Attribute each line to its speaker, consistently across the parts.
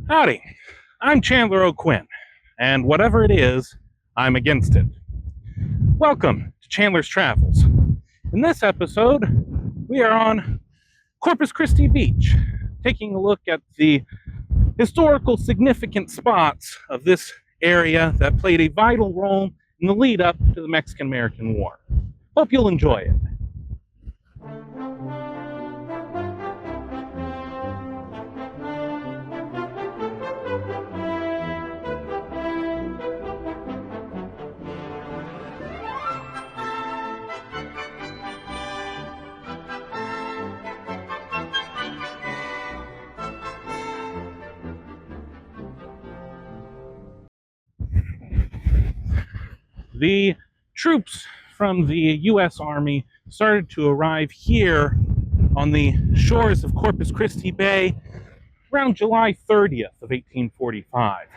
Speaker 1: Howdy, I'm Chandler O'Quinn, and whatever it is, I'm against it. Welcome to Chandler's Travels. In this episode, we are on Corpus Christi Beach, taking a look at the historical significant spots of this area that played a vital role in the lead up to the Mexican-American War. Hope you'll enjoy it. The troops from the U.S. Army started to arrive here on the shores of Corpus Christi Bay around July 30th of 1845.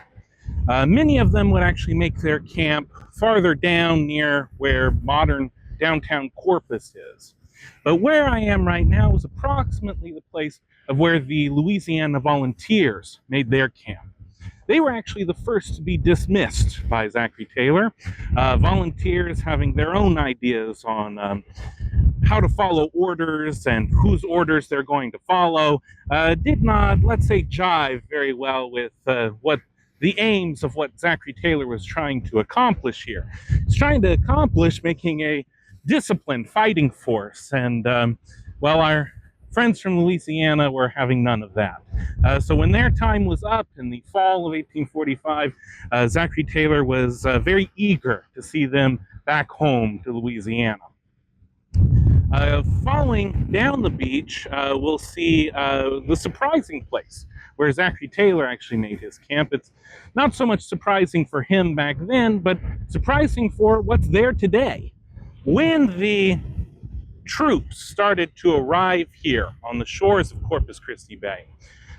Speaker 1: Many of them would actually make their camp farther down near where modern downtown Corpus is. But where I am right now is approximately the place of where the Louisiana Volunteers made their camp. They were actually the first to be dismissed by Zachary Taylor. Volunteers having their own ideas on how to follow orders and whose orders they're going to follow did not, let's say, jive very well with what the aims of what Zachary Taylor was trying to accomplish here. He's trying to accomplish making a disciplined fighting force, and well, our friends from Louisiana were having none of that. So when their time was up in the fall of 1845, Zachary Taylor was very eager to see them back home to Louisiana. Following down the beach, we'll see the surprising place where Zachary Taylor actually made his camp. It's not so much surprising for him back then, but surprising for what's there today. When the troops started to arrive here on the shores of Corpus Christi Bay,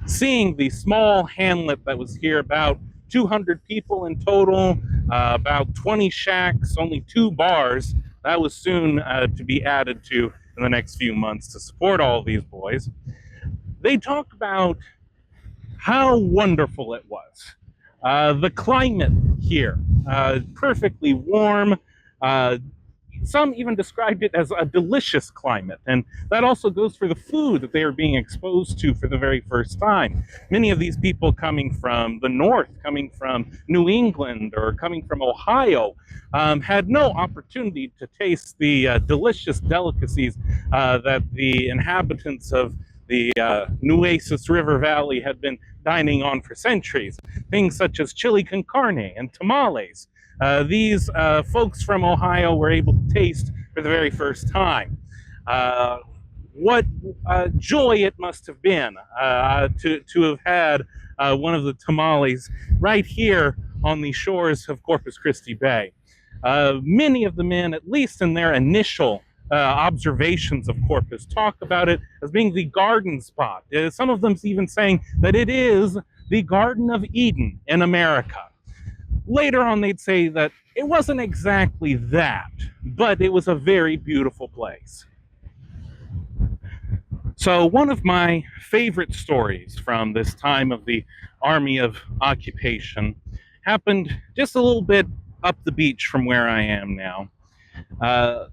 Speaker 1: seeing the small hamlet that was here, about 200 people in total, about 20 shacks, only 2 bars, that was soon to be added to in the next few months to support all of these boys. They talk about how wonderful it was. The climate here, perfectly warm. Some even described it as a delicious climate, and that also goes for the food that they are being exposed to for the very first time. Many of these people coming from the north, coming from New England, or coming from Ohio, had no opportunity to taste the delicious delicacies that the inhabitants of the Nueces River Valley had been dining on for centuries. Things such as chili con carne and tamales. These folks from Ohio were able to taste for the very first time. What joy it must have been to have had one of the tamales right here on the shores of Corpus Christi Bay. Many of the men, at least in their initial observations of Corpus, talk about it as being the garden spot. Some of them even saying that it is the Garden of Eden in America. Later on, they'd say that it wasn't exactly that, but it was a very beautiful place. So one of my favorite stories from this time of the Army of Occupation happened just a little bit up the beach from where I am now.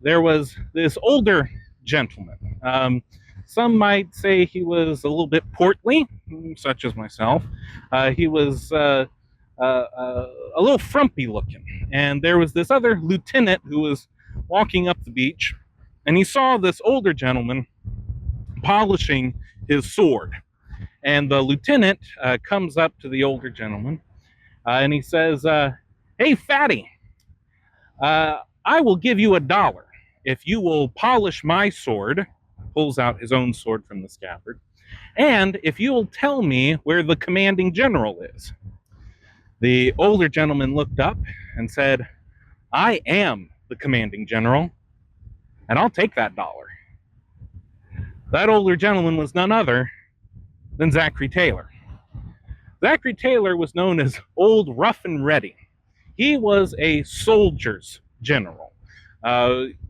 Speaker 1: There was this older gentleman. Some might say he was a little bit portly, such as myself. He was a little frumpy looking. And there was this other lieutenant who was walking up the beach, and he saw this older gentleman polishing his sword. And the lieutenant comes up to the older gentleman, and he says, "Hey, fatty, I will give you $1 if you will polish my sword," pulls out his own sword from the scabbard, "and if you will tell me where the commanding general is." The older gentleman looked up and said, "I am the commanding general, and I'll take that $1." That older gentleman was none other than Zachary Taylor. Zachary Taylor was known as Old Rough and Ready. He was a soldier's general.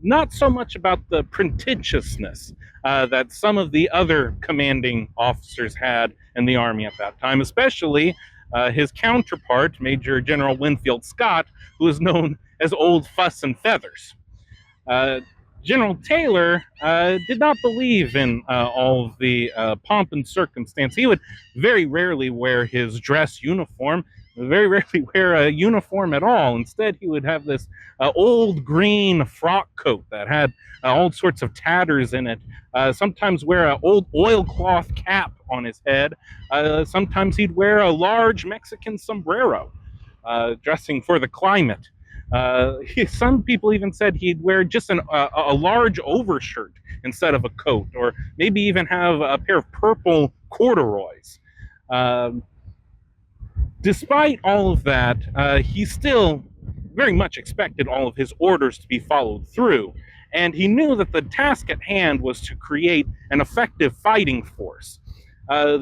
Speaker 1: Not so much about the pretentiousness that some of the other commanding officers had in the Army at that time, especially his counterpart, Major General Winfield Scott, who is known as Old Fuss and Feathers. Uh, General Taylor did not believe in all of the pomp and circumstance. He would very rarely wear his dress uniform, very rarely wear a uniform at all. Instead, he would have this old green frock coat that had all sorts of tatters in it. Sometimes wear an old oilcloth cap on his head. Sometimes he'd wear a large Mexican sombrero, dressing for the climate. Some people even said he'd wear just a large overshirt instead of a coat, or maybe even have a pair of purple corduroys. Despite all of that, he still very much expected all of his orders to be followed through, and he knew that the task at hand was to create an effective fighting force.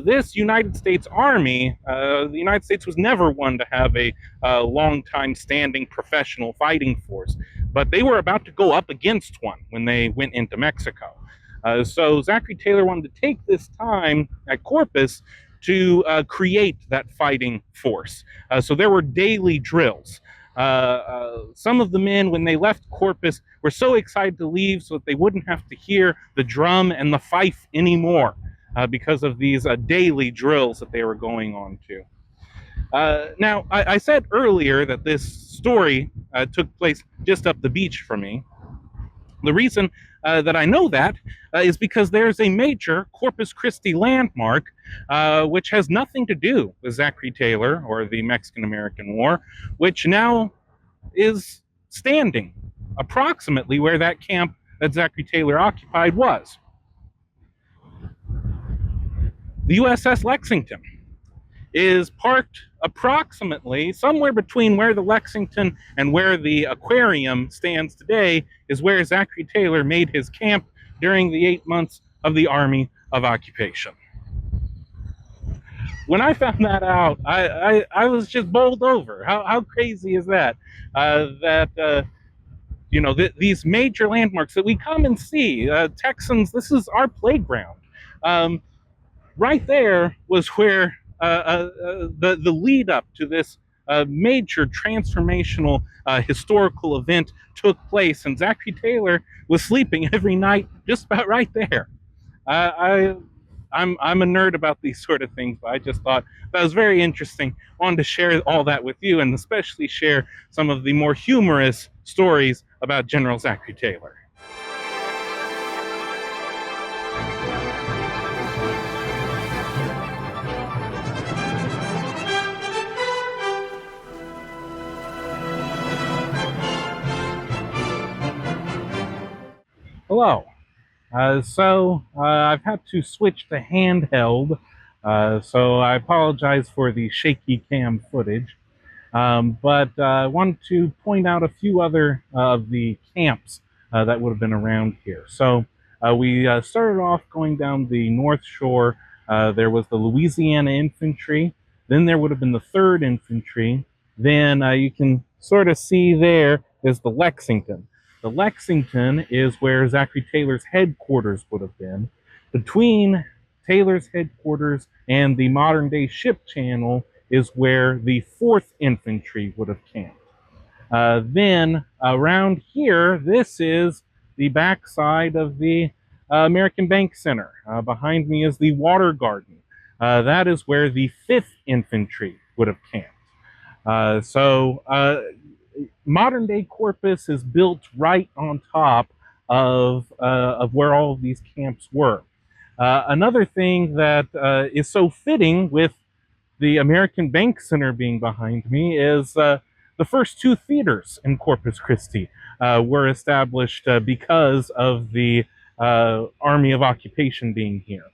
Speaker 1: This United States Army, the United States was never one to have a long-time standing professional fighting force, but they were about to go up against one when they went into Mexico. So Zachary Taylor wanted to take this time at Corpus to create that fighting force. So there were daily drills. Some of the men, when they left Corpus, were so excited to leave so that they wouldn't have to hear the drum and the fife anymore. Because of these daily drills that they were going on to. Now, I said earlier that this story took place just up the beach from me. The reason that I know that is because there's a major Corpus Christi landmark which has nothing to do with Zachary Taylor or the Mexican-American War, which now is standing approximately where that camp that Zachary Taylor occupied was. The USS Lexington is parked approximately somewhere between where the Lexington and where the aquarium stands today, is where Zachary Taylor made his camp during the 8 months of the Army of Occupation. When I found that out, I was just bowled over. How crazy is that? These major landmarks that we come and see, Texans, this is our playground. Right there was where the lead up to this major transformational historical event took place, and Zachary Taylor was sleeping every night just about right there. I'm a nerd about these sort of things, but I just thought that was very interesting. I wanted to share all that with you, and especially share some of the more humorous stories about General Zachary Taylor. Hello. I've had to switch to handheld, so I apologize for the shaky cam footage. But I wanted to point out a few other of the camps that would have been around here. So we started off going down the North Shore. There was the Louisiana Infantry. Then there would have been the 3rd Infantry. Then you can sort of see there is the Lexington. The Lexington is where Zachary Taylor's headquarters would have been. Between Taylor's headquarters and the modern-day ship channel is where the 4th Infantry would have camped. Then around here, this is the backside of the American Bank Center. Behind me is the Water Garden. That is where the 5th Infantry would have camped. Modern day Corpus is built right on top of where all of these camps were. Another thing that is so fitting with the American Bank Center being behind me is the first 2 theaters in Corpus Christi were established because of the Army of Occupation being here.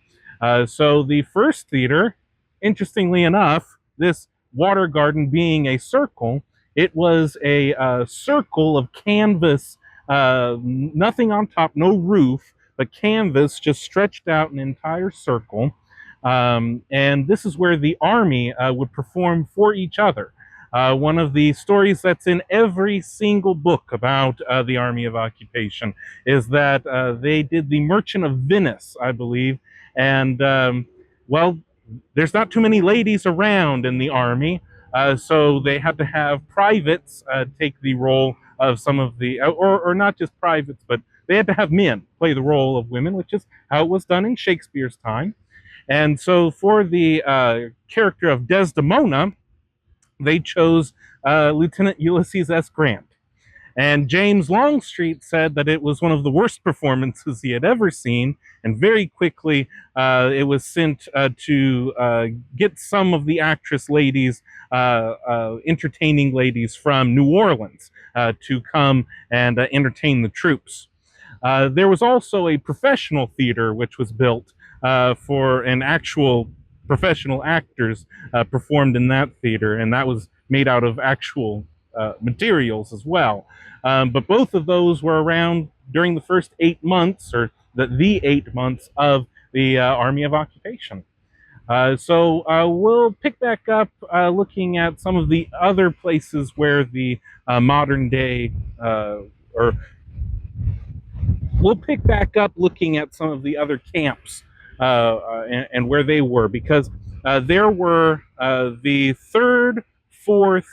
Speaker 1: So the first theater, interestingly enough, this Water Garden being a circle, it was a circle of canvas, nothing on top, no roof, but canvas just stretched out an entire circle. And this is where the Army would perform for each other. One of the stories that's in every single book about the Army of Occupation is that they did the Merchant of Venice, I believe, and well, there's not too many ladies around in the army, so they had to have privates take the role of some of the, or not just privates, but they had to have men play the role of women, which is how it was done in Shakespeare's time. And so for the character of Desdemona, they chose Lieutenant Ulysses S. Grant. And James Longstreet said that it was one of the worst performances he had ever seen, and very quickly it was sent to get some of the actress ladies, entertaining ladies from New Orleans, to come and entertain the troops. There was also a professional theater which was built for an actual professional actors performed in that theater, and that was made out of actual materials as well. But both of those were around during the first 8 months, or the 8 months of the Army of Occupation. So we'll pick back up looking at some of the other places where the modern day, or we'll pick back up looking at some of the other camps and where they were, because there were the 3rd, 4th,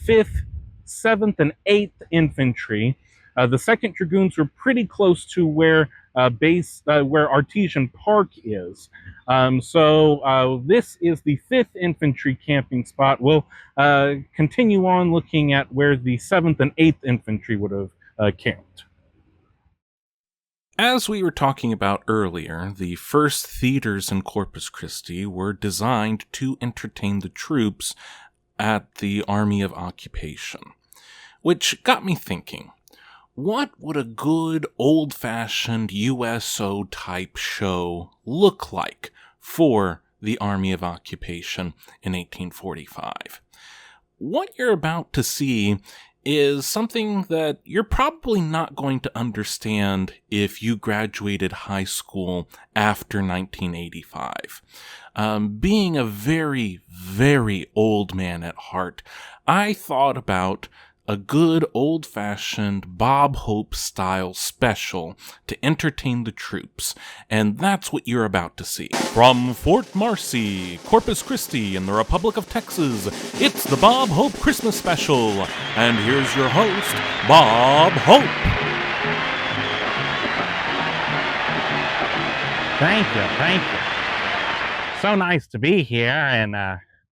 Speaker 1: 5th, 7th, and 8th Infantry. The 2nd Dragoons were pretty close to where where Artesian Park is. So this is the 5th Infantry camping spot. We'll continue on looking at where the 7th and 8th Infantry would have camped.
Speaker 2: As we were talking about earlier, the first theaters in Corpus Christi were designed to entertain the troops at the Army of Occupation, which got me thinking, what would a good old-fashioned USO type show look like for the Army of Occupation in 1845? What you're about to see is something that you're probably not going to understand if you graduated high school after 1985. Being a very, very old man at heart, I thought about a good old-fashioned Bob Hope style special to entertain the troops, and that's what you're about to see. From Fort Marcy, Corpus Christi in the Republic of Texas, it's the Bob Hope Christmas Special, and here's your host, Bob Hope.
Speaker 1: Thank you. So nice to be here in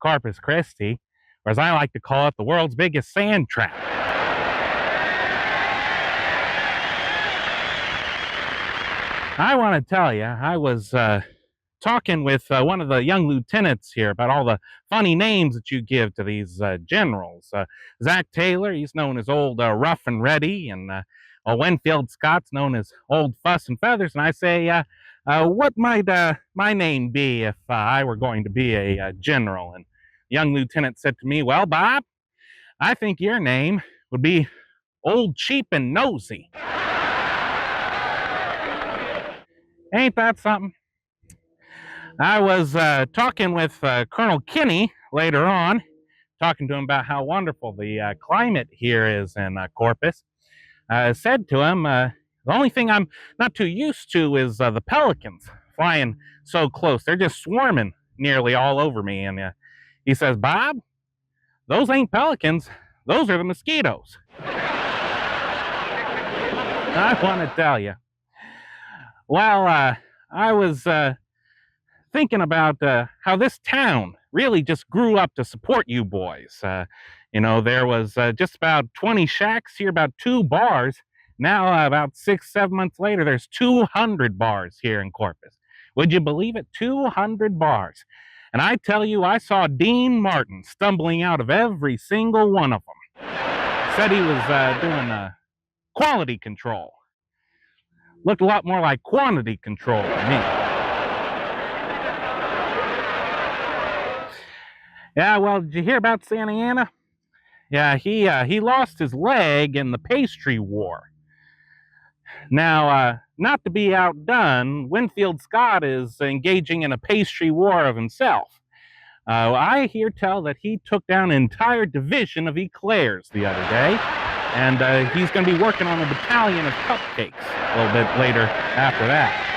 Speaker 1: Corpus Christi, or as I like to call it, the world's biggest sand trap. I want to tell you, I was talking with one of the young lieutenants here about all the funny names that you give to these generals. Zach Taylor, he's known as Old Rough and Ready, and Winfield Scott's known as Old Fuss and Feathers. And I say, what might my name be if I were going to be a general? And the young lieutenant said to me, well, Bob, I think your name would be Old Cheap and Nosy. Ain't that something? I was talking with Colonel Kinney later on, talking to him about how wonderful the climate here is in Corpus. I said to him, the only thing I'm not too used to is the pelicans flying so close. They're just swarming nearly all over me. And he says, Bob, those ain't pelicans. Those are the mosquitoes. I want to tell you. Well, I was thinking about how this town really just grew up to support you boys. There was just about 20 shacks here, about 2 bars. Now, about 6-7 months later, there's 200 bars here in Corpus. Would you believe it? 200 bars. And I tell you, I saw Dean Martin stumbling out of every single one of them. Said he was doing quality control. Looked a lot more like quantity control to me. Yeah, well, did you hear about Santa Anna? Yeah, he lost his leg in the pastry war. Now, not to be outdone, Winfield Scott is engaging in a pastry war of himself. I hear tell that he took down an entire division of eclairs the other day, and he's going to be working on a battalion of cupcakes a little bit later after that.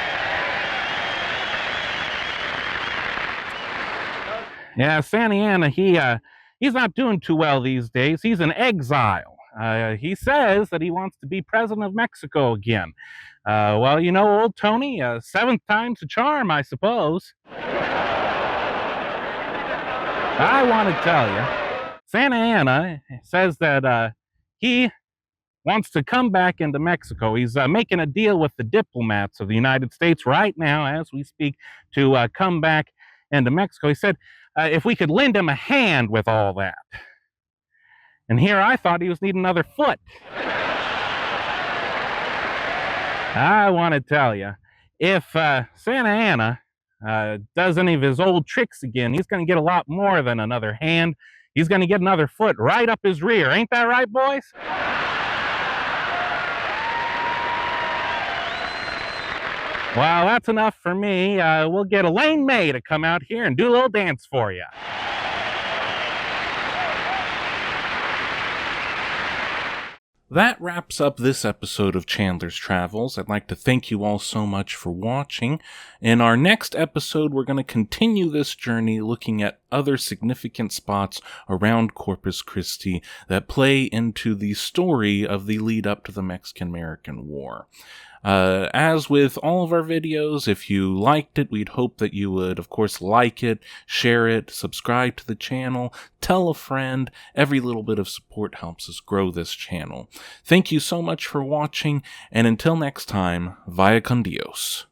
Speaker 1: Yeah, Santa Ana, he's not doing too well these days. He's in exile. He says that he wants to be president of Mexico again. Well, you know, old Tony, seventh time's a charm, I suppose. I want to tell you, Santa Ana says that he wants to come back into Mexico. He's making a deal with the diplomats of the United States right now, as we speak, to come back into Mexico. He said if we could lend him a hand with all that. And here I thought he was needing another foot. I want to tell you, if Santa Ana does any of his old tricks again, he's going to get a lot more than another hand. He's going to get another foot right up his rear. Ain't that right, boys? Well, that's enough for me. We'll get Elaine May to come out here and do a little dance for you.
Speaker 2: That wraps up this episode of Chandler's Travels. I'd like to thank you all so much for watching. In our next episode, we're going to continue this journey looking at other significant spots around Corpus Christi that play into the story of the lead up to the Mexican-American War. As with all of our videos, if you liked it, we'd hope that you would, of course, like it, share it, subscribe to the channel, tell a friend. Every little bit of support helps us grow this channel. Thank you so much for watching, and until next time, vaya con Dios.